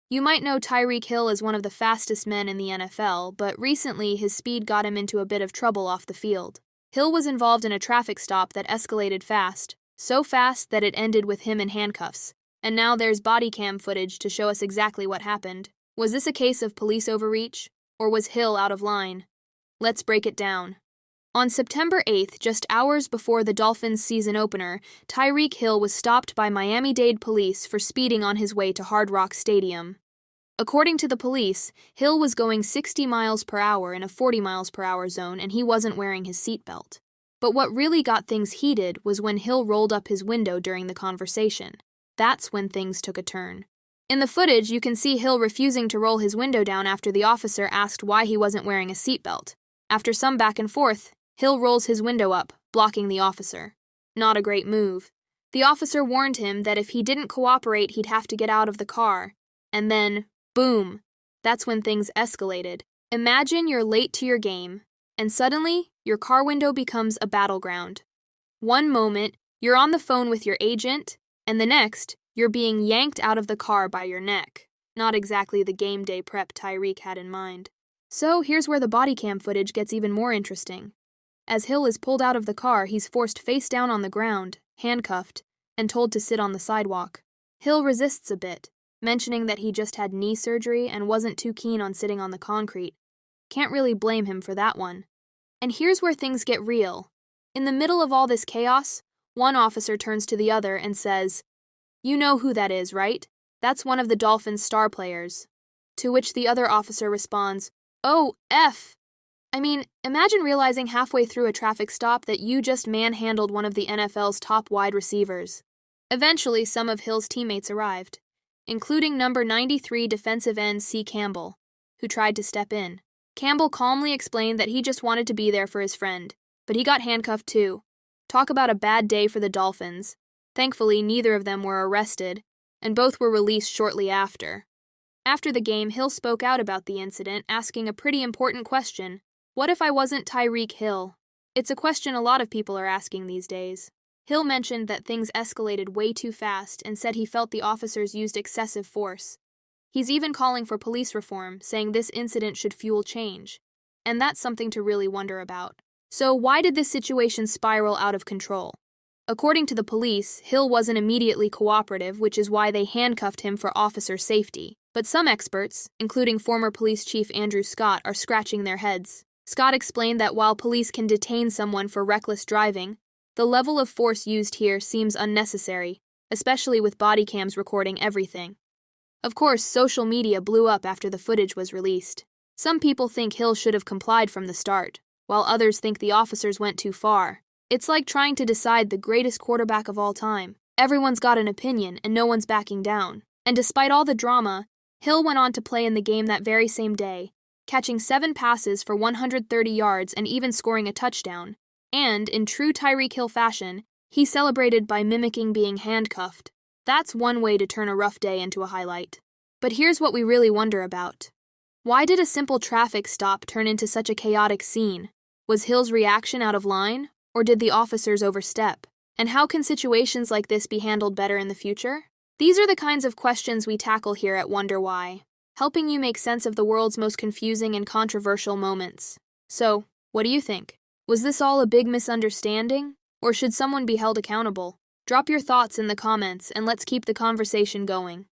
You might know Tyreek Hill as one of the fastest men in the NFL, but recently his speed got him into a bit of trouble off the field. Hill was involved in a traffic stop that escalated fast, so fast that it ended with him in handcuffs. And now there's bodycam footage to show us exactly what happened. Was this a case of police overreach? Or was Hill out of line? Let's break it down. On September 8th, just hours before the Dolphins' season opener, Tyreek Hill was stopped by Miami-Dade police for speeding on his way to Hard Rock Stadium. According to the police, Hill was going 60 miles per hour in a 40 miles per hour zone and he wasn't wearing his seatbelt. But what really got things heated was when Hill rolled up his window during the conversation. That's when things took a turn. In the footage, you can see Hill refusing to roll his window down after the officer asked why he wasn't wearing a seatbelt. After some back and forth, Hill rolls his window up, blocking the officer. Not a great move. The officer warned him that if he didn't cooperate, he'd have to get out of the car. And then, boom! That's when things escalated. Imagine you're late to your game, and suddenly, your car window becomes a battleground. One moment, you're on the phone with your agent, and the next, you're being yanked out of the car by your neck. Not exactly the game day prep Tyreek had in mind. So here's where the bodycam footage gets even more interesting. As Hill is pulled out of the car, he's forced face down on the ground, handcuffed, and told to sit on the sidewalk. Hill resists a bit, mentioning that he just had knee surgery and wasn't too keen on sitting on the concrete. Can't really blame him for that one. And here's where things get real. In the middle of all this chaos, one officer turns to the other and says, "You know who that is, right? That's one of the Dolphins' star players." To which the other officer responds, "Oh, F." I mean, imagine realizing halfway through a traffic stop that you just manhandled one of the NFL's top wide receivers. Eventually, some of Hill's teammates arrived, including number 93 defensive end C. Campbell, who tried to step in. Campbell calmly explained that he just wanted to be there for his friend, but he got handcuffed too. Talk about a bad day for the Dolphins. Thankfully, neither of them were arrested, and both were released shortly after. After the game, Hill spoke out about the incident, asking a pretty important question. What if I wasn't Tyreek Hill? It's a question a lot of people are asking these days. Hill mentioned that things escalated way too fast and said he felt the officers used excessive force. He's even calling for police reform, saying this incident should fuel change. And that's something to really wonder about. So why did this situation spiral out of control? According to the police, Hill wasn't immediately cooperative, which is why they handcuffed him for officer safety. But some experts, including former police chief Andrew Scott, are scratching their heads. Scott explained that while police can detain someone for reckless driving, the level of force used here seems unnecessary, especially with body cams recording everything. Of course, social media blew up after the footage was released. Some people think Hill should have complied from the start, while others think the officers went too far. It's like trying to decide the greatest quarterback of all time. Everyone's got an opinion, and no one's backing down. And despite all the drama, Hill went on to play in the game that very same day, catching 7 passes for 130 yards and even scoring a touchdown. And, in true Tyreek Hill fashion, he celebrated by mimicking being handcuffed. That's one way to turn a rough day into a highlight. But here's what we really wonder about. Why did a simple traffic stop turn into such a chaotic scene? Was Hill's reaction out of line, or did the officers overstep? And how can situations like this be handled better in the future? These are the kinds of questions we tackle here at Wonder Why, helping you make sense of the world's most confusing and controversial moments. So, what do you think? Was this all a big misunderstanding? Or should someone be held accountable? Drop your thoughts in the comments and let's keep the conversation going.